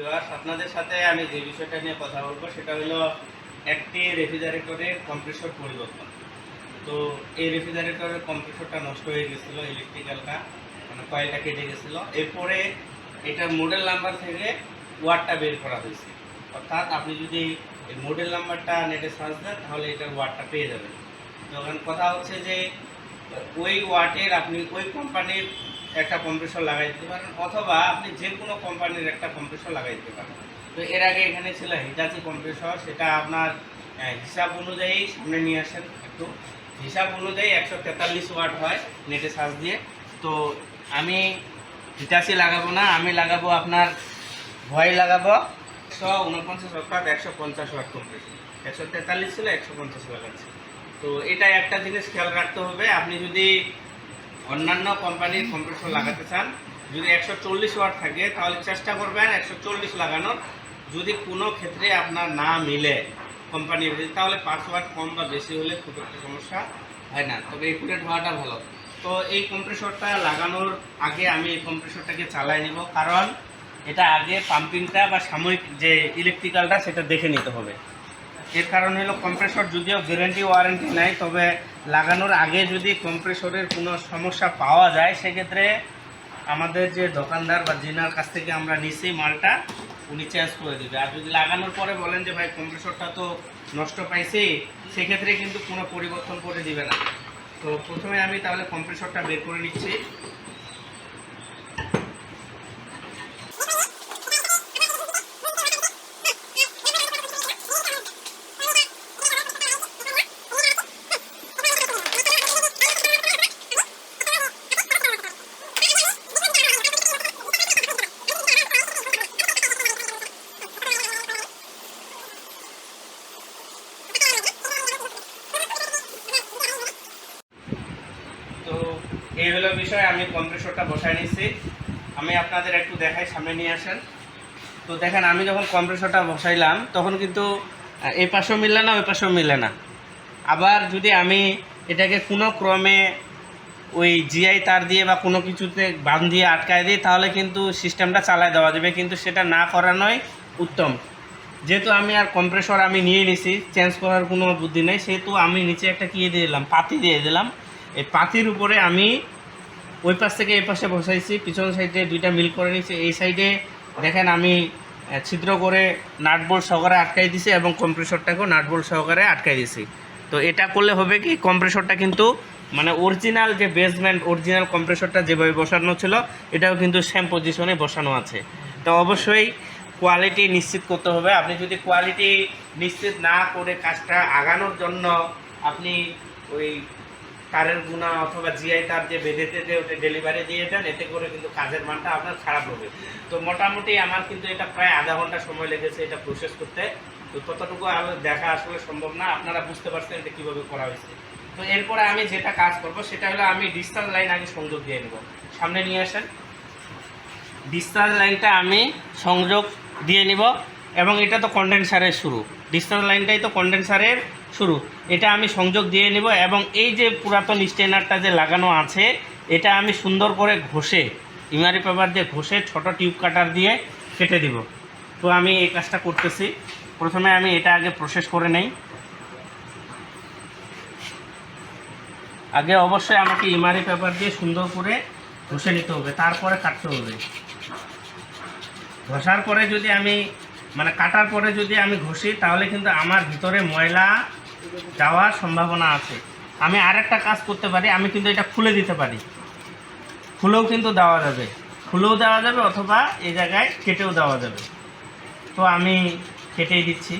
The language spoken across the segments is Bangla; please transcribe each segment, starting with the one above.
ভিউয়ার্স, আপনাদের সাথে আমি যে বিষয়টা নিয়ে কথা বলবো সেটা হলো একটি রেফ্রিজারেটরের কম্প্রেসর পরিবর্তন। তো এই রেফ্রিজারেটরের কম্প্রেসরটা নষ্ট হয়ে গেছিলো, ইলেকট্রিক্যালটা মানে কয়েলটা কেটে গেছিলো। এরপরে এটার মডেল নাম্বার থেকে ওয়াটটা বের করা হয়েছে। অর্থাৎ আপনি যদি এই মডেল নাম্বারটা নেটে সার্চ দেন তাহলে এটার ওয়াটটা পেয়ে যাবেন। তখন কথা হচ্ছে যে ওই ওয়াটের আপনি ওই কোম্পানির একটা কম্প্রেসর লাগাই দিতে পারেন, অথবা আপনি যে কোনো কোম্পানির একটা কম্প্রেসর লাগাই দিতে পারেন। তো এর আগে এখানে ছিল হিটাচি কম্প্রেসর, সেটা আপনার হিসাব অনুযায়ী সামনে নিয়ে আসেন একটু। হিসাব অনুযায়ী 143 ওয়াট হয় নেটে সার্চ দিয়ে। তো আমি হিটাচি লাগাবো না, আমি লাগাবো আপনার ভয় লাগাবো 149 অর্থাৎ 150 ওয়াট কম্প্রেসর। 143 ছিল 150 লাগাচ্ছি। তো এটা একটা জিনিস খেয়াল রাখতে হবে, আপনি যদি অন্যান্য কোম্পানির কম্প্রেসর লাগাতে চান, যদি 140 ওয়াট থাকে তাহলে চেষ্টা করবেন 140 লাগানোর। যদি কোনো ক্ষেত্রে আপনার না মিলে কোম্পানির, তাহলে 5 ওয়াট কম বা বেশি হলে খুব একটা সমস্যা হয় না, তবে একুরেট হওয়াটা ভালো। তো এই কম্প্রেসরটা লাগানোর আগে আমি এই কম্প্রেসরটাকে চালাই নেব, কারণ এটা আগে পাম্পিংটা বা সাময়িক যে ইলেকট্রিক্যালটা সেটা দেখে নিতে হবে। এর কারণ হলো কম্প্রেসর যদিও গ্যারেন্টি ওয়ারেন্টি নাই, তবে লাগানোর আগে যদি কম্প্রেসরের কোনো সমস্যা পাওয়া যায় সেক্ষেত্রে আমাদের যে দোকানদার বা জিনার কাছ থেকে আমরা নিছি মালটা, উনি চেঞ্জ করে দেবে। আর যদি লাগানোর পরে বলেন যে ভাই কম্প্রেসরটা তো নষ্ট পাইছি, সেক্ষেত্রে কিন্তু কোনো পরিবর্তন করে দিবে না। তো প্রথমে আমি তাহলে কম্প্রেসরটা বের করে নিচ্ছি। তো এই হলো বিষয়, আমি কম্প্রেসরটা বসাই নিচ্ছি। আমি আপনাদের একটু দেখাই, সামনে নিয়ে আসেন। তো দেখেন, আমি যখন কম্প্রেসরটা বসাইলাম তখন কিন্তু এই পাশেও মিললে না, ওই পাশেও মিলে না। আবার যদি আমি এটাকে কোনো ক্রমে ওই জিআই তার দিয়ে বা কোনো কিছুতে বাঁধ দিয়ে আটকায় দিই তাহলে কিন্তু সিস্টেমটা চালায় দেওয়া যাবে, কিন্তু সেটা না করানোই উত্তম। যেহেতু আমি আর কম্প্রেসর আমি নিয়ে নিছি, চেঞ্জ করার কোনো বুদ্ধি নেই, সেহেতু আমি নিচে একটা কী দিয়ে দিলাম, পাতি দিয়ে দিলাম। এই পাতির উপরে আমি ওই পাশ থেকে এই পাশে বসাইছি, পিছন সাইডে দুইটা মিল করে নিয়েছি। এই সাইডে দেখেন আমি ছিদ্র করে নাটবোল্ট সহকারে আটকাই দিছি এবং কম্প্রেসরটাকেও নাটবোল্ট সহকারে আটকাই দিছি। তো এটা করলে হবে কি, কম্প্রেসরটা কিন্তু মানে অরিজিনাল যে বেসমেন্ট অরিজিনাল কম্প্রেসরটা যেভাবে বসানো ছিল এটাও কিন্তু সেম পজিশনে বসানো আছে। তো অবশ্যই কোয়ালিটি নিশ্চিত করতে হবে। আপনি যদি কোয়ালিটি নিশ্চিত না করে কাজটা আগানোর জন্য আপনি ওই তারের গুণা অথবা জিআই তার যে বেঁধেতে যে ওটা ডেলিভারি দিয়ে দেন, এতে করে কিন্তু কাজের মানটা আপনার খারাপ হবে। তো মোটামুটি আমার কিন্তু এটা প্রায় আধা ঘন্টা সময় লেগেছে এটা প্রসেস করতে। তো ততটুকু দেখা আসলে সম্ভব না, আপনারা বুঝতে পারছেন এটা কীভাবে করা হয়েছে। তো এরপরে আমি যেটা কাজ করব সেটা হলো আমি ডিসচার্জ লাইন আগে সংযোগ দিয়ে নেব। সামনে নিয়ে আসেন। ডিসচার্জ লাইনটা আমি সংযোগ দিয়ে নিব, এবং এটা তো কন্ডেন্সারের শুরু, ডিসচার্জ লাইনটাই তো কন্ডেন্সারের শুরু। এটা আমি সংযোগ দিয়ে নিব, এবং এই যে পুরাতন স্টেনারটা যে লাগানো আছে এটা আমি সুন্দর করে ঘষে, ইমারি পেপার দিয়ে ঘষে ছোট টিউব কাটার দিয়ে কেটে দিব। তো আমি এই কাজটা করতেছি। প্রথমে আমি এটা আগে প্রসেস করে নেই। আগে অবশ্যই আমাকে ইমারি পেপার দিয়ে সুন্দর করে ঘষে নিতে হবে, তারপরে কাটতে হবে। ঘষার পরে যদি আমি মানে কাটার পরে যদি আমি ঘষি তাহলে কিন্তু আমার ভিতরে ময়লা যাওয়ার সম্ভাবনা আছে। আমি আরেকটা কাজ করতে পারি, আমি কিন্তু এটা খুলে দিতে পারি, খুলেও কিন্তু দেওয়া যাবে, খুলেও দেওয়া যাবে অথবা এই জায়গায় কেটেও দেওয়া যাবে। তো আমি কেটেই দিচ্ছি।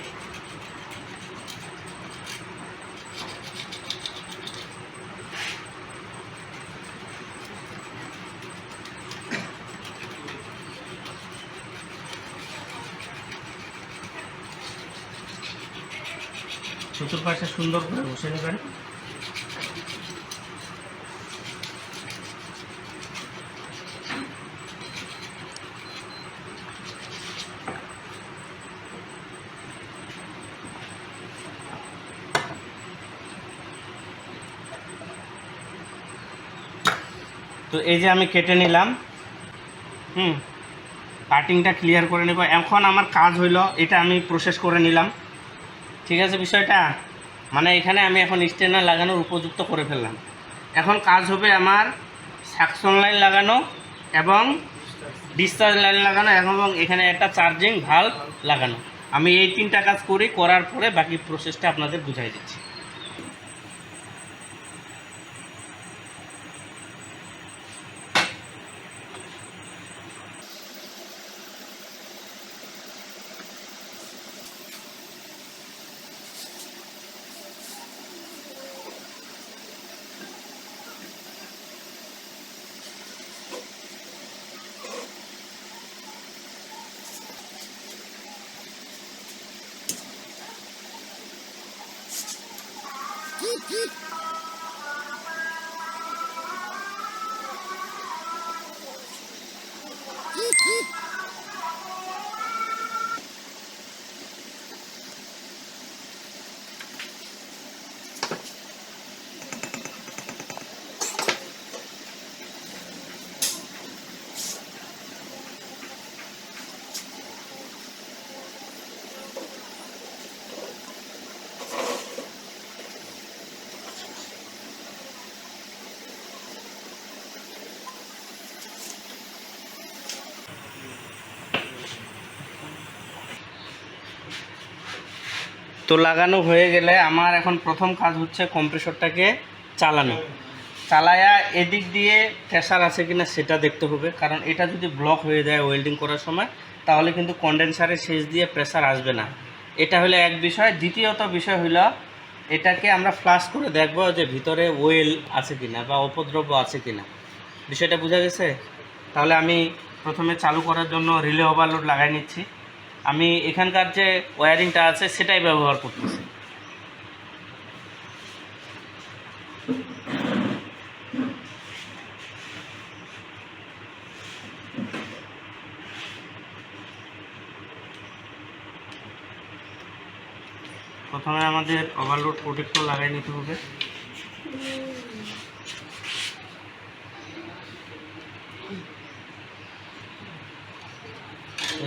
চতুর্পাশে সুন্দর করে বসে নেবেন। তো এই যে আমি কেটে নিলাম। কাটিংটা ক্লিয়ার করে নেব। এখন আমার কাজ হইল এটা আমি প্রসেস করে নিলাম, ঠিক আছে বিষয়টা, মানে এখানে আমি এখন স্টেনার লাগানোর উপযুক্ত করে ফেললাম। এখন কাজ হবে আমার সাকশন লাইন লাগানো এবং ডিসচার্জ লাইন লাগানো এবং এখানে একটা চার্জিং ভাল্ব লাগানো। আমি এই 3টা কাজ করি, করার পরে বাকি প্রসেসটা আপনাদের বুঝাই দিচ্ছি। তো লাগানো হয়ে গেলে আমার এখন প্রথম কাজ হচ্ছে কম্প্রেসরটাকে চালানো। চালায়া এদিক দিয়ে প্রেসার আছে কিনা সেটা দেখতে হবে, কারণ এটা যদি ব্লক হয়ে যায় ওয়েল্ডিং করার সময় তাহলে কিন্তু কন্ডেন্সারের শেষ দিয়ে প্রেসার আসবে না। এটা হলো এক বিষয়। দ্বিতীয়ত বিষয় হলো এটাকে আমরা ফ্লাশ করে দেখব যে ভিতরে ওয়েল আছে কিনা বা অপদ্রব্য আছে কিনা। বিষয়টা বোঝা গেছে? তাহলে আমি প্রথমে চালু করার জন্য রিলে ওভারলোড লাগাই নিচ্ছি। আমি এখানকার যে ওয়্যারিংটা আছে সেটাই ব্যবহার করতেছি। প্রথমে আমাদের ওভারলোড প্রোটেক্টর লাগাই নিতে হবে।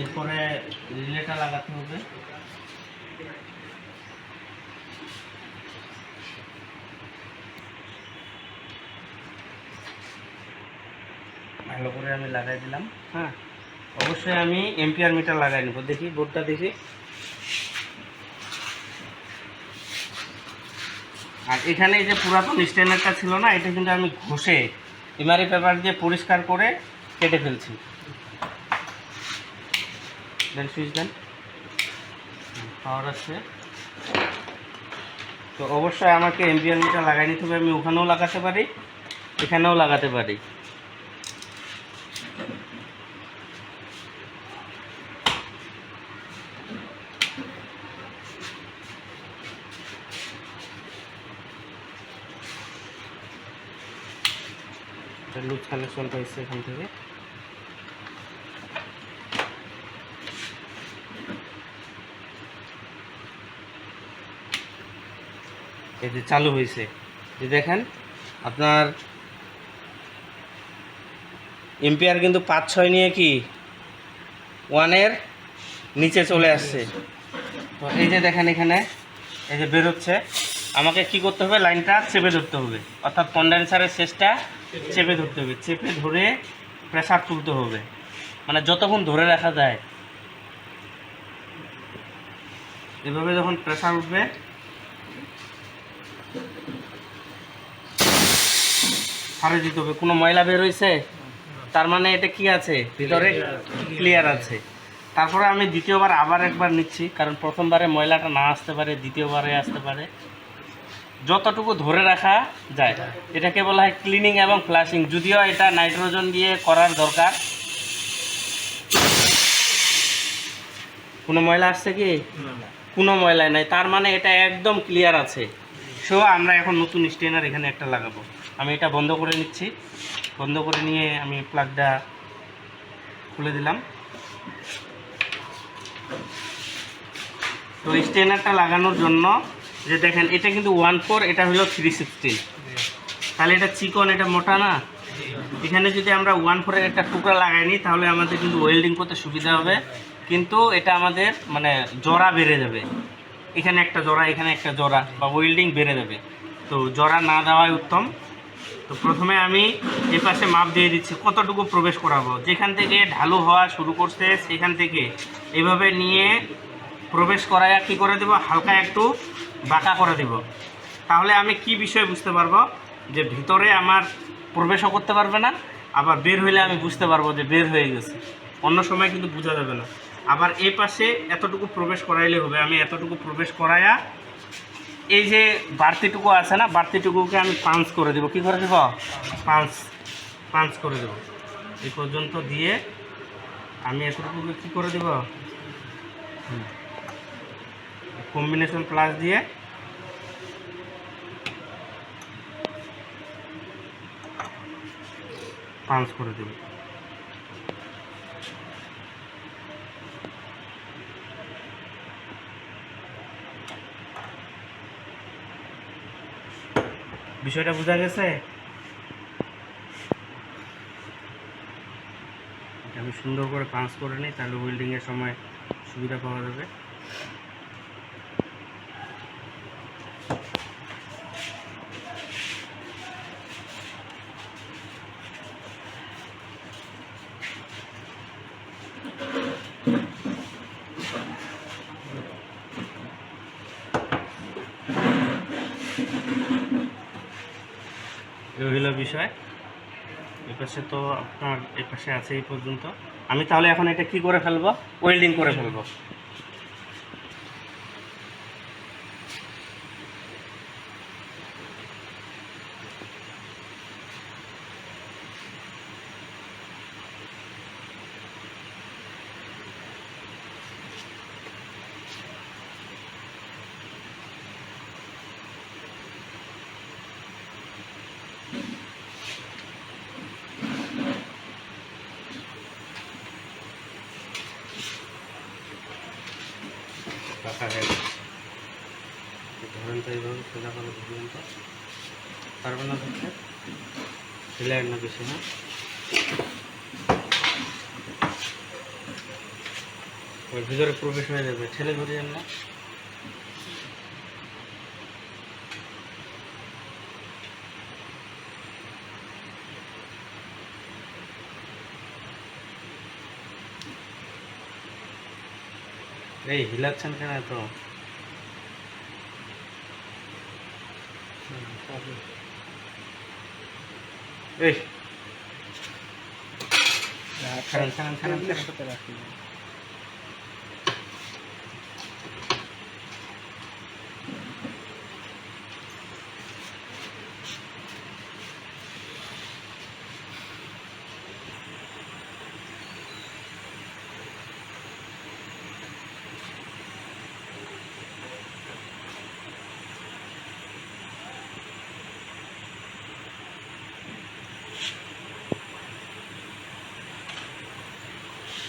এরপরে রিলেটা লাগাতে হবে। ভালো করে আমি লাগাই দিলাম। হ্যাঁ, অবশ্যই আমি এম্পিয়ার মিটার লাগাই নেব। দেখি বোর্ডটা দেখি। আর এখানে এই যে পুরাতন স্ট্যান্ডারটা ছিল না, এটা কিন্তু আমি ঘষে এমআরই পেপার দিয়ে পরিষ্কার করে কেটে ফেলছি। দেন সুইচ দেন, পাওয়ার আছে। তো অবশ্যই আমাকে এম্পিয়ার মিটার লাগাই নিতে হবে। আমি ওখানেও লাগাতে পারি, এখানেও লাগাতে পারি। লুজ কানেকশন পাইছে এখান থেকে। এই যে চালু হয়েছে, যে দেখেন আপনার এম্পিয়ার কিন্তু 5-6 নিয়ে কি 1-এর নিচে চলে আসছে। তো এই যে দেখেন এখানে এই যে বেরোচ্ছে। আমাকে কি করতে হবে? লাইনটা চেপে ধরতে হবে, অর্থাৎ কন্ডেন্সারের শেষটা চেপে ধরতে হবে। চেপে ধরে প্রেসার তুলতে হবে, মানে যতক্ষণ ধরে রাখা যায়। এভাবে যখন প্রেসার উঠবে ছাড়ে দিতে হবে। কোনো ময়লা বের হয়েছে তার মানে এটা কি আছে, ভিতরে ক্লিয়ার আছে। তারপরে আমি দ্বিতীয়বার আবার একবার নিচ্ছি, কারণ প্রথমবারে ময়লাটা না আসতে পারে, দ্বিতীয়বারে আসতে পারে। যতটুকু ধরে রাখা যায় এটাকে বলা হয় ক্লিনিং এবং ফ্লাশিং। যদিও এটা নাইট্রোজেন দিয়ে করার দরকার। কোনো ময়লা আসছে কি? কোনো ময়লা নাই, তার মানে এটা একদম ক্লিয়ার আছে। সো আমরা এখন নতুন স্টেনার এখানে একটা লাগাবো। আমি এটা বন্ধ করে নিচ্ছি। বন্ধ করে নিয়ে আমি প্লাগটা খুলে দিলাম। তো স্টেনারটা লাগানোর জন্য যে দেখেন এটা কিন্তু 14, এটা হলো 316। তাহলে এটা চিকন, এটা মোটা না, এখানে যদি আমরা 1/4-এর একটা টুকরা লাগাই নিই তাহলে আমাদের কিন্তু ওয়েল্ডিং করতে সুবিধা হবে, কিন্তু এটা আমাদের মানে জোড়া বেড়ে যাবে, এখানে একটা জোড়া এখানে একটা জোড়া বা ওয়েল্ডিং বেড়ে যাবে। তো জোড়া না দেওয়াই উত্তম। তো প্রথমে আমি এ পাশে মাপ দিয়ে দিচ্ছি কতটুকু প্রবেশ করাবো, যেখান থেকে ঢালু হওয়া শুরু করছে সেখান থেকে এভাবে নিয়ে প্রবেশ করায় কী করে দেব, হালকা একটু বাঁকা করে দেব। তাহলে আমি কি বিষয় বুঝতে পারবো যে ভিতরে আমার প্রবেশও করতে পারবে না, আবার বের হইলে আমি বুঝতে পারবো যে বের হয়ে গেছে, অন্য সময় কিন্তু বোঝা যাবে না। আবার এই পাশে এতটুকু প্রবেশ করাইলে হবে, আমি এতটুকু প্রবেশ করাইয়া এই যে বাড়তিটুকু আছে না, বাড়তিটুকুকে আমি পাঞ্চ করে দেবো। কী করে দেব, পাঞ্চ করে দেব। এই পর্যন্ত দিয়ে আমি এতটুকুকে কী করে দেব, কম্বিনেশন প্লাস দিয়ে পাঞ্চ করে দেব। বিষয়টা বোঝা গেছে? এটা আমি সুন্দর করে পাঞ্চ করে নিই, তাহলে ওয়েল্ডিংয়ের সময় সুবিধা পাওয়া যাবে। এই হলো বিষয়। এপাশে তো আপনার এপাশে আছে এই পর্যন্ত। আমি তাহলে এখন এটা কি করে ফেলবো, ওয়েল্ডিং করে ফেলবো। রাখা হয়ে গেছে, ধরেন তো এইভাবে সোজা করে ধরুন তো, পারবেন না ধরতে, ফেলার না বেশি না। ওই ভিতরে প্রবেশ হয়ে যাবে, ঠেলে ধরিয়েন না। এই হিলাচ্ছেন কেন এত? এই ছাড়েন ছাড়েন ছাড়েন ছাড়েন।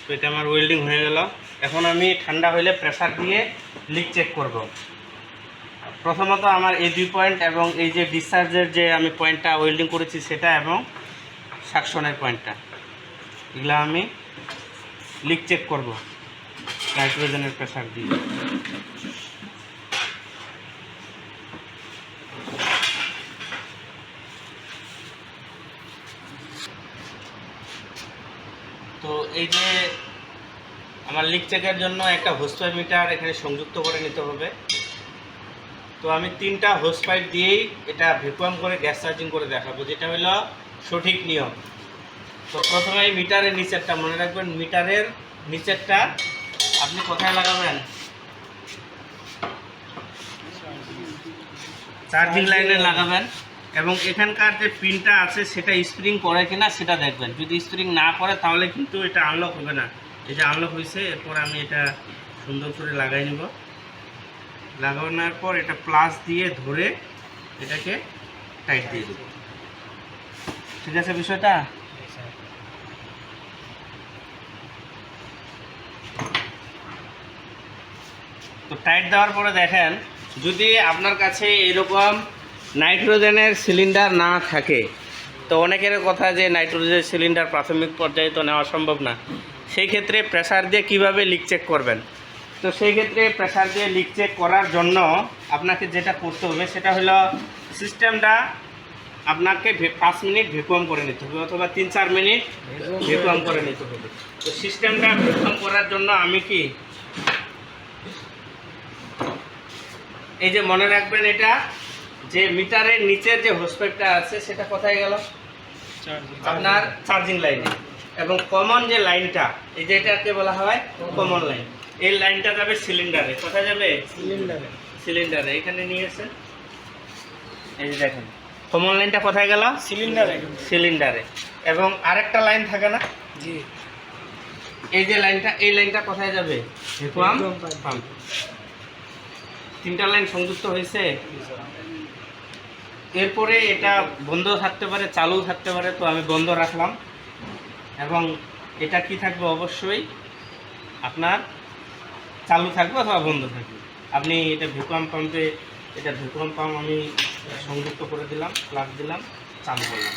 তো এটা আমার ওয়েল্ডিং হয়ে গেল। এখন আমি ঠান্ডা হইলে প্রেসার দিয়ে লিক চেক করব। প্রথমত আমার এই 2 পয়েন্ট এবং এই যে ডিসচার্জের যে আমি পয়েন্টটা ওয়েল্ডিং করেছি সেটা এবং সাকশনের পয়েন্টটা, এগুলো আমি লিক চেক করব নাইট্রোজেনের প্রেসার দিয়ে। তো এই যে আমার লিক চেকের জন্য একটা হোস পাইপ মিটার এখানে সংযুক্ত করে নিতে হবে। তো আমি 3টা হোস পাইপ দিয়েই এটা ভ্যাকুয়াম করে গ্যাস চার্জিং করে দেখাবো, যেটা হলো সঠিক নিয়ম। তো প্রথমে এই মিটারের নিচেরটা মনে রাখবেন, মিটারের নিচেরটা আপনি কোথায় লাগাবেন, চার্জিং লাইনে লাগাবেন। এবং এখানকার যে পিনটা আছে সেটা স্প্রিং করে কিনা সেটা দেখবেন, যদি স্প্রিং না করে তাহলে কিন্তু এটা আনলক হবে না। এই যে আনলক হয়েছে, এরপর আমি এটা সুন্দর করে লাগাই নেব। লাগানোর পর এটা প্লাস দিয়ে ধরে এটাকে টাইট দিয়ে দেব। ঠিক আছে বিষয়টা? তো টাইট দেওয়ার পরে দেখেন, যদি আপনার কাছে এরকম নাইট্রোজেনের সিলিন্ডার না থাকে তো অনেকের কথা যে নাইট্রোজেন সিলিন্ডার প্রাথমিক পর্যায়ে তো নেওয়া সম্ভব না, সেই ক্ষেত্রে প্রেসার দিয়ে কিভাবে লিক চেক করবেন। তো সেই ক্ষেত্রে প্রেসার দিয়ে লিক চেক করার জন্য আপনাকে যেটা করতে হবে সেটা হলো সিস্টেমটা আপনাকে 5 মিনিট ভ্যাকুয়াম করে নিতে হবে অথবা 3-4 মিনিট ভ্যাকুয়াম করে নিতে হবে। তো সিস্টেমটা ভ্যাকুয়াম করার জন্য আমি কি এই যে মনে রাখবেন, এটা যে মিটারের নিচের যে হোস পাইপটা আছে সেটা কোথায় গেল, আপনার চার্জিং লাইনে, এবং কমন যে লাইনটা এই যে এটাকে বলা হয় কমন লাইন, এই লাইনটা যাবে সিলিন্ডারে। কোথায় যাবে? সিলিন্ডারে। এখানে নিয়ে এসে এই যে দেখেন কমন লাইনটা কোথায় গেল, সিলিন্ডারে। এবং আরেকটা লাইন থাকে না, এই যে লাইনটা, এই লাইনটা কোথায় যাবে, ভ্যাকুয়াম পাম্প। 3টা লাইন সংযুক্ত হয়েছে। এরপরে এটা বন্ধ থাকতে পারে, চালু থাকতে পারে, তো আমি বন্ধ রাখলাম। এবং এটা কি থাকবে, অবশ্যই আপনার চালু থাকবে অথবা বন্ধ থাকবে। আপনি এটা ভ্যাকুয়াম পাম্পে, এটা ভ্যাকুয়াম পাম্প আমি সংযুক্ত করে দিলাম, প্লাগ দিলাম, চালু করলাম।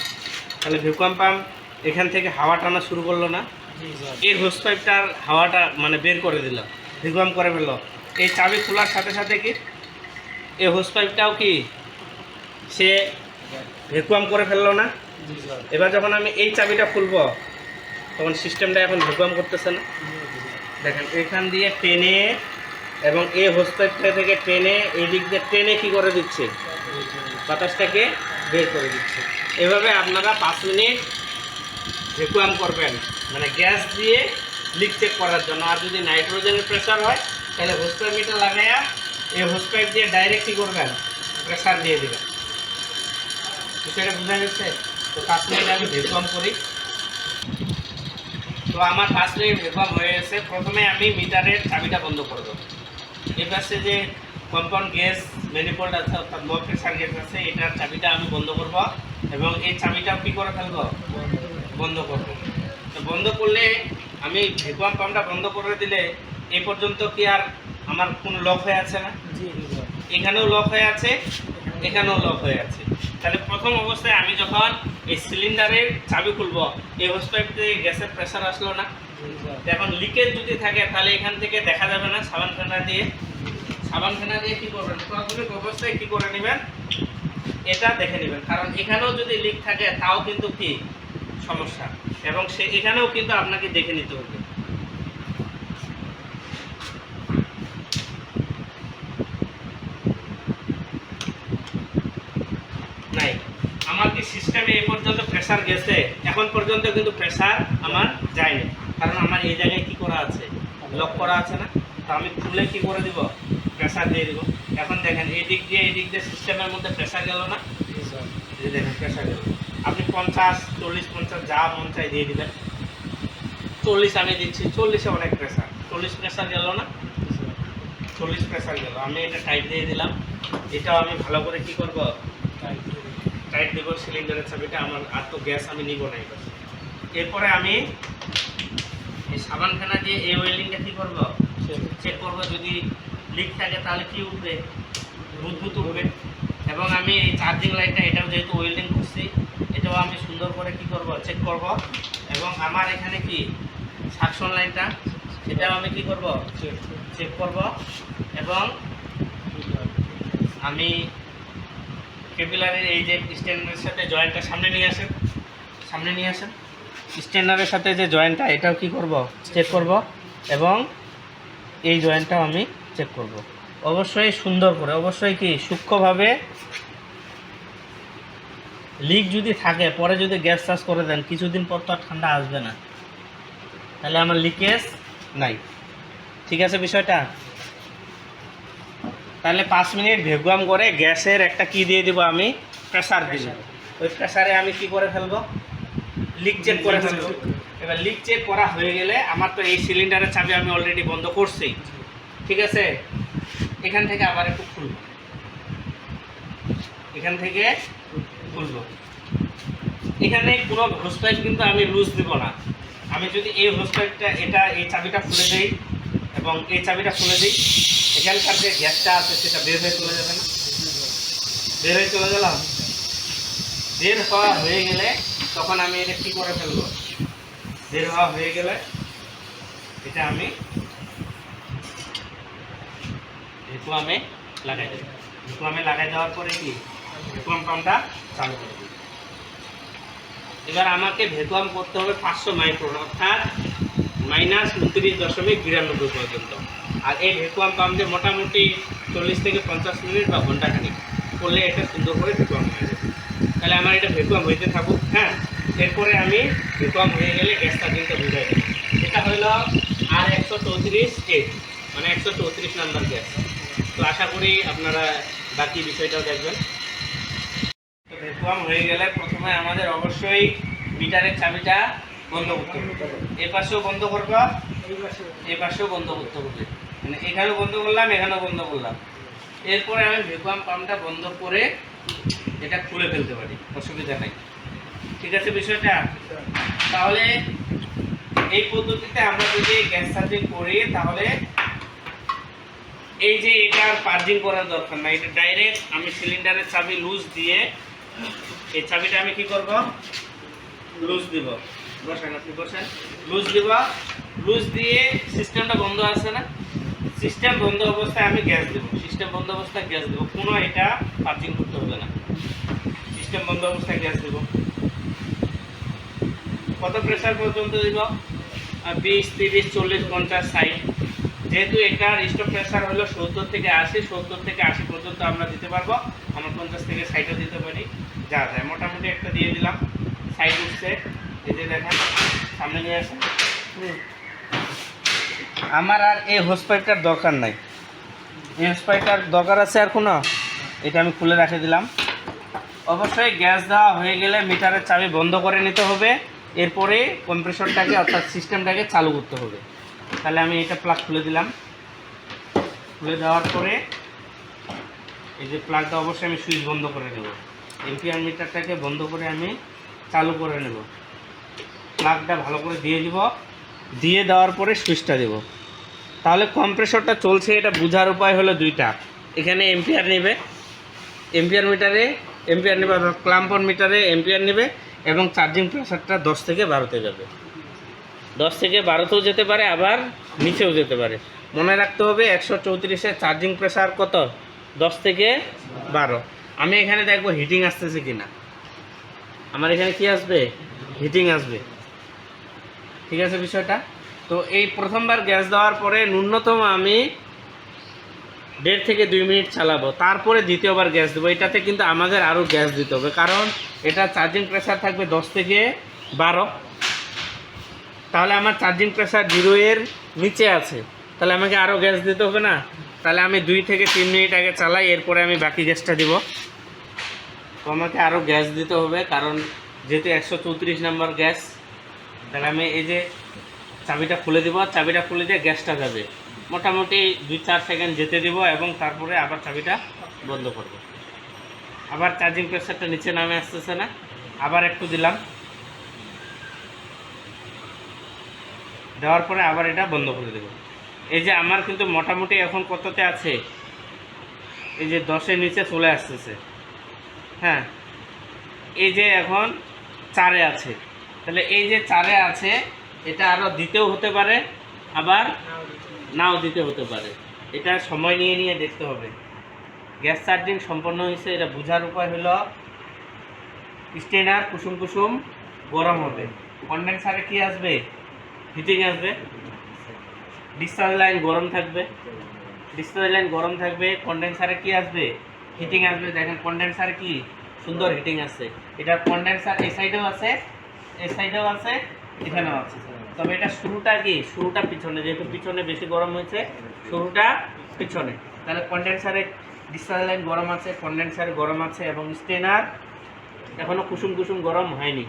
তাহলে ভ্যাকুয়াম পাম্প এখান থেকে হাওয়া টানা শুরু করলো না, এই হোস পাইপটার হাওয়াটা মানে বের করে দিল, ভ্যাকুয়াম করে ফেললো। এই চাবি খোলার সাথে সাথে কি এই হোস পাইপটাও কি সে ভ্যাকুয়াম করে ফেললো না। এবার যখন আমি এই চাবিটা খুলবো তখন সিস্টেমটা এখন ভ্যাকুয়াম করতেছে না। দেখেন এখান দিয়ে টেনে এবং এই হোস পাইপটা থেকে টেনে এই দিক দিয়ে টেনে কী করে দিচ্ছে, বাতাসটাকে বের করে দিচ্ছে। এভাবে আপনারা 5 মিনিট ভ্যাকুয়াম করবেন, মানে গ্যাস দিয়ে লিক চেক করার জন্য। আর যদি নাইট্রোজেনের প্রেসার হয় তাহলে হোস পাইপ মিটার লাগাইয়া এই হোস পাইপ দিয়ে ডাইরেক্ট কী করবেন, প্রেসার দিয়ে দেবেন। সেটা বোঝা গেছে? তো 5 মিনিট আমি ভ্যাকুয়াম করি। তো আমার 5 মিনিট ভ্যাকুয়াম হয়ে গেছে। প্রথমে আমি মিটারের চাবিটা বন্ধ করব। এই পাশে যে কম্পাউন্ড গ্যাস ম্যানিফোল্ড আছে অর্থাৎ লো প্রেসার গ্যাস আছে, এটার চাবিটা আমি বন্ধ করব এবং এই চাবিটাও কী করে ফেলবো, বন্ধ করব। তো বন্ধ করলে আমি ভ্যাকুয়াম পাম্পটা বন্ধ করে দিলে এই পর্যন্ত কি আর আমার কোনো লক হয়ে আছে না? এখানেও লক হয়ে আছে, এখানেও লক হয়ে আছে। তাহলে প্রথম অবস্থায় আমি যখন এই সিলিন্ডারের চাবি খুলবো, এই হোস পাইপ থেকে গ্যাসের প্রেসার আসলো না। এখন লিকেজ যদি থাকে তাহলে এখান থেকে দেখা যাবে না। সাবান ফেনা দিয়ে কী করবেন, প্রাথমিক অবস্থায় কী করে নেবেন, এটা দেখে নেবেন। কারণ এখানেও যদি লিক থাকে তাও কিন্তু কি সমস্যা, এবং এখানেও কিন্তু আপনাকে দেখে নিতে হবে। নাই আমার কি সিস্টেমে এই পর্যন্ত প্রেসার গেছে, এখন পর্যন্ত কিন্তু প্রেসার আমার যায়নি, কারণ আমার এই জায়গায় কি করা আছে, লক করা আছে না। তো আমি খুলে কি করে দিব, প্রেসার দিয়ে দিব। এখন দেখেন এই দিক দিয়ে সিস্টেমের মধ্যে প্রেসার গেল না, এই দেখেন প্রেসার গেল। আপনি 50, 40, 50 যা মন চাই দিয়ে দিবেন। 40 আমি দিচ্ছি, 40-এ অনেক প্রেসার, 40 প্রেসার গেল না, 40 প্রেসার গেল। আমি এটা টাইট দিয়ে দিলাম। এটাও আমি ভালো করে কি করব, টাইট দেবো সিলিন্ডারের চাবিটা। আমার আর তো গ্যাস আমি নিব না। এরপরে আমি এই সাবান ফেনা দিয়ে এই ওয়েল্ডিংটা কী করবো, চেক করবো। যদি লিক থাকে তাহলে কি উঠবে, বুদবুদ উঠবে। এবং আমি এই চার্জিং লাইটটা, এটাও যেহেতু ওয়েল্ডিং করছি, এটাও আমি সুন্দর করে কি করব, চেক করব। এবং আমার এখানে কি সাকশন লাইনটা, সেটাও আমি কি করব, চেক করব। এবং আমি কেবিলারের এই যে স্ট্যান্ডারের সাথে জয়েন্টটা সামনে নিয়ে আসেন, স্ট্যান্ডারের সাথে যে জয়েন্টটা, এটাও কি করব, চেক করব। এবং এই জয়েন্টটাও আমি চেক করব। অবশ্যই সুন্দর করে, অবশ্যই কি সূক্ষ্মভাবে। লিক যদি থাকে পরে যদি গ্যাস চার্জ করে দেন, কিছুদিন পর তো আর ঠান্ডা আসবে না, তাহলে আমার লিকেজ নাই। ঠিক আছে বিষয়টা? তাহলে 5 মিনিট ভ্যাকুয়াম করে গ্যাসের একটা কি দিয়ে দিব, আমি প্রেসার দিব। ওই প্রেসারে আমি কি করে ফেলবো, লিক চেক করে ফেলবো। এবার লিক চেক করা হয়ে গেলে আমার তো এই সিলিন্ডারের চাবি আমি অলরেডি বন্ধ করছি, ঠিক আছে। এখান থেকে আবার একটু খুলবো, এখানে কোনো হোস পাইপ কিন্তু আমি লুজ দিব না। আমি যদি এই হোস পাইপটা, এই চাবিটা খুলে দিই এবং এই চাবিটা খুলে দিই, এখানকার যে গ্যাসটা আছে সেটা বের হয়ে চলে যাবে না, বের হয়ে চলে গেলাম। বের হওয়া হয়ে গেলে তখন আমি এটা কী করে ফেলবো, বের হওয়া হয়ে গেলে এটা আমি ভ্যাকুয়ামে লাগাই দেবো। ভ্যাকুয়ামে লাগাই দেওয়ার পরে কি ভ্যাকুয়াম পাম্পটা চালু করে দেবো। এবার আমাকে ভ্যাকুয়াম করতে হবে 500 মাইক্রন, অর্থাৎ -29.92 পর্যন্ত। আর এই ভ্যাকুয়াম পাম্প দিয়ে মোটামুটি 40 থেকে 50 মিনিট বা ঘন্টাখানিক করলে এটা সুন্দর করে ভ্যাকুয়াম হয়ে যাবে। তাহলে আমার এটা ভ্যাকুয়াম হইতে থাকুক। হ্যাঁ, এরপরে আমি ভ্যাকুয়াম হয়ে গেলে গ্যাসটা কিন্তু বুঝাই দেবো। এটা হলো R134A, মানে 134 নাম্বার গ্যাস। তো আশা করি আপনারা বাকি বিষয়টাও দেখবেন। তো ভ্যাকুয়াম হয়ে গেলে প্রথমে আমাদের অবশ্যই মিটারের চাবিটা বন্ধ করতে হবে। এ পাশেও বন্ধ করবা, এই পাশেও বন্ধ করতে হবে। মানে এখানেও বন্ধ করলাম, এখানেও বন্ধ করলাম। এরপরে আমি ভ্যাকুয়াম পাম্পটা বন্ধ করে এটা খুলে ফেলতে পারি, অসুবিধা নেই। ঠিক আছে বিষয়টা? তাহলে এই পদ্ধতিতে আমরা যদি গ্যাস চার্জিং করি তাহলে এই যে এটা আর পার্জিং করার দরকার নাই, এটা ডাইরেক্ট আমি সিলিন্ডারের চাবি লুজ দিয়ে এই চাবিটা আমি কি করব, লুজ দিব। বসেন, আপনি বসেন। লুজ দিব, লুজ দিয়ে সিস্টেমটা বন্ধ আছে না, সিস্টেম বন্ধ অবস্থায় আমি গ্যাস দেবো। সিস্টেম বন্ধ অবস্থায় গ্যাস দেবো, কোনো এটা পার্জিং করতে হবে না। সিস্টেম বন্ধ অবস্থায় গ্যাস দেবো। কত প্রেসার পর্যন্ত দিব? 20, 30, 40, 50, 60। যেহেতু এটার স্টক প্রেসার হলো 70 থেকে 80, 70 থেকে 80 পর্যন্ত আমরা দিতে পারবো। আমরা 50 থেকে 60ও দিতে পারি, যা যায়। মোটামুটি একটা দিয়ে দিলাম, 60 উঠছে। এই যে দেখেন, সামনে নিয়ে আসেন। আমার আর এই হোস পাইপটার দরকার নাই। এই হোস পাইপটার দরকার আছে আর কোনো? এটা আমি খুলে রেখে দিলাম। অবশ্যই গ্যাস দেওয়া হয়ে গেলে মিটারের চাবি বন্ধ করে নিতে হবে। এরপরে কম্প্রেসরটাকে অর্থাৎ সিস্টেমটাকে চালু করতে হবে। তাহলে আমি এটা প্লাগ খুলে দিলাম। খুলে দেওয়ার পরে এই যে প্লাগটা অবশ্যই আমি সুইচ বন্ধ করে নেব। এম্পিয়ার মিটারটাকে বন্ধ করে আমি চালু করে নেব। প্লাগটা ভালো করে দিয়ে দিব। দিয়ে দেওয়ার পরে সুইচটা দেব। তাহলে কম্প্রেসরটা চলছে এটা বোঝার উপায় হলো দুইটা। এখানে এম্পিয়ার নেবে, এম্পিয়ার মিটারে এম্পিয়ার নেবে, ক্লাম্পন মিটারে এম্পিয়ার নেবে, এবং চার্জিং প্রেসারটা 10 থেকে 12তে যাবে। 10 থেকে 12তেও যেতে পারে, আবার নিচেও যেতে পারে। মনে রাখতে হবে 134-এর চার্জিং প্রেসার কত? 10 থেকে 12। আমি এখানে দেখবো হিটিং আসতেছে কিনা। আমার এখানে কি আসবে? হিটিং আসবে। ঠিক আছে বিষয়টা? তো এই প্রথমবার গ্যাস দেওয়ার পরে ন্যূনতম আমি 1.5 থেকে 2 মিনিট চালাবো, তারপরে দ্বিতীয়বার গ্যাস দেবো। এটাতে কিন্তু আমাদের আরও গ্যাস দিতে হবে, কারণ এটা চার্জিং প্রেসার থাকবে 10 থেকে 12। তাহলে আমার চার্জিং প্রেসার 0-এর নিচে আছে, তাহলে আমাকে আরও গ্যাস দিতে হবে না? তাহলে আমি 2 থেকে 3 মিনিট আগে চালাই, এরপরে আমি বাকি গ্যাসটা দিব। তো আমাকে আরও গ্যাস দিতে হবে, কারণ যেহেতু 134 নাম্বার গ্যাস। তাহলে আমি এই যে চাবিটা খুলে দিব, চাবিটা খুলে দিয়ে গ্যাসটা যাবে। মোটামুটি 2-4 সেকেন্ড যেতে দিব, এবং তারপরে আবার চাবিটা বন্ধ করব। আবার চার্জিং প্রেসারটা নিচে নামে আসতেছে না, আবার একটু দিলাম। দেওয়ার পরে আবার এটা বন্ধ করে দেব। এই যে আমার কিন্তু মোটামুটি এখন কততে আছে? এই যে 10-এর নিচে চলে আসতেছে। হ্যাঁ, এই যে এখন 4-এ আছে। তাহলে এই যে 4-এ আছে, এটা আরও দিতেও হতে পারে, আবার নাও দিতে হতে পারে। এটা সময় নিয়ে নিয়ে দেখতে হবে। গ্যাস চার্জিং সম্পন্ন হয়েছে এটা বোঝার উপায় হলো স্টেনার কুসুম কুসুম গরম হবে, কন্ডেন্সারে কি আসবে? হিটিং আসবে। ডিসচার্জ লাইন গরম থাকবে, ডিসচার্জ লাইন গরম থাকবে, কন্ডেন্সারে কি আসবে? হিটিং আসবে। দেখেন কন্ডেন্সারে কি সুন্দর হিটিং আসছে। এটা কন্ডেন্সার এই সাইডেও আছে, এই সাইডেও আছে, এখানেও আছে। তবে এটা শুরুটা কি? শুরুটা পিছনে, যেহেতু পিছনে বেশি গরম হয়েছে, শুরুটা পিছনে। তাহলে কন্ডেন্সারে ডিসচার্জ লাইন গরম আছে, কন্ডেন্সারে গরম আছে, এবং স্টেনার এখনও কুসুম কুসুম গরম হয়নি।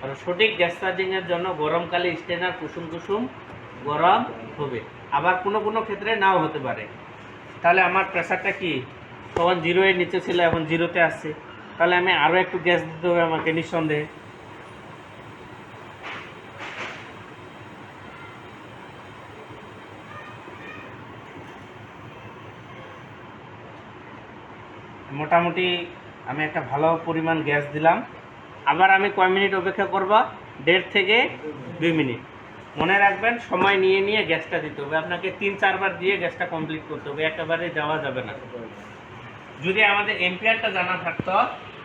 আর সঠিক গ্যাস চার্জিংয়ের জন্য গরমকালে স্টেনার কুসুম কুসুম গরম হবে, আবার কোনো কোনো ক্ষেত্রে নাও হতে পারে। তাহলে আমার প্রেসারটা কি তখন 0-এর নিচে ছিল, এখন 0-তে আসছে। তাহলে আমি আরও একটু গ্যাস দিতে হবে আমাকে, নিঃসন্দেহে। মোটামুটি আমি একটা ভালো পরিমাণ গ্যাস দিলাম। আবার আমি কয় মিনিট অপেক্ষা করব? 1.5 থেকে 2 মিনিট। মনে রাখবেন সময় নিয়ে নিয়ে গ্যাসটা দিতে হবে, আপনাকে 3-4 বার দিয়ে গ্যাসটা কমপ্লিট করতে হবে, একেবারে দেওয়া যাবে না। যদি আমাদের এম্পিয়ারটা জানা থাকতো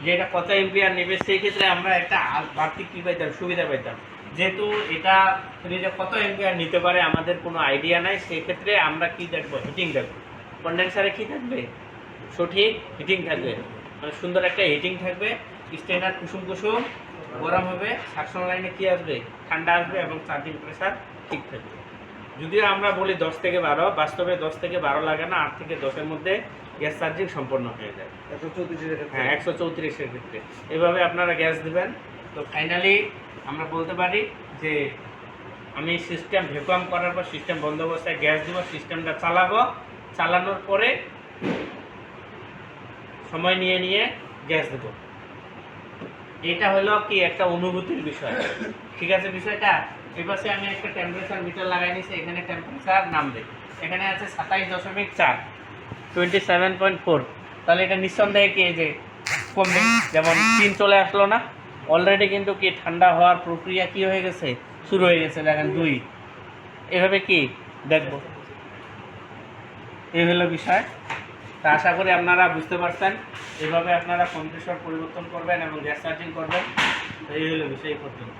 যে এটা কত এম্পিয়ার নেবে, সেই ক্ষেত্রে আমরা একটা বাড়তি কী পাইতাম, সুবিধা পাইতাম। যেহেতু এটা ফ্রিজে কত এম্পিয়ার নিতে পারে আমাদের কোনো আইডিয়া নাই, সেই ক্ষেত্রে আমরা কি দেখবো, হিটিং দেখবো। কন্ডেন্সারে কি থাকবে? সঠিক হিটিং থাকবে, মানে সুন্দর একটা হিটিং থাকবে, স্টেনার কুসুম কুসুম গরম হবে, সাকশন লাইনে কি আসবে, ঠান্ডা আসবে এবং চার্জিং প্রেসার ঠিক থাকবে। যদিও আমরা বলি 10 থেকে 12, বাস্তবে 10 থেকে 12 লাগে না, 8 থেকে 10-এর মধ্যে গ্যাস চার্জিং সম্পন্ন হয়ে যায়। 134 হ্যাঁ, 134-এর ক্ষেত্রে এভাবে আপনারা গ্যাস দেবেন। তো ফাইনালি আমরা বলতে পারি যে আমি সিস্টেম ভ্যাকুয়াম করার পর সিস্টেম বন্ধ অবস্থায় গ্যাস দিব, সিস্টেমটা চালাবো, চালানোর পরে সময় নিয়ে নিয়ে গ্যাস দেবো। এটা হলো কি একটা অনুভূতির বিষয়, ঠিক আছে বিষয়টা। এই পাশে আমি একটা টেম্পারেচার মিটার লাগাই নিয়েছি, এখানে টেম্পারেচার নামবে, এখানে আছে 27.4, 27.4। তাহলে এটা নিঃসন্দেহে কি যে কমবে, যেমন 3 চলে আসলো না, অলরেডি কিন্তু কি ঠান্ডা হওয়ার প্রক্রিয়া কি হয়ে গেছে, শুরু হয়ে গেছে। দেখেন 2, এভাবে কি দেখব, এই হলো বিষয়। তা আশা করি আপনারা বুঝতে পারছেন, এভাবে আপনারা কম্প্রেসর পরিবর্তন করবেন এবং গ্যাস চার্জিং করবেন। তো এই হলো বিষয় পর্যন্ত।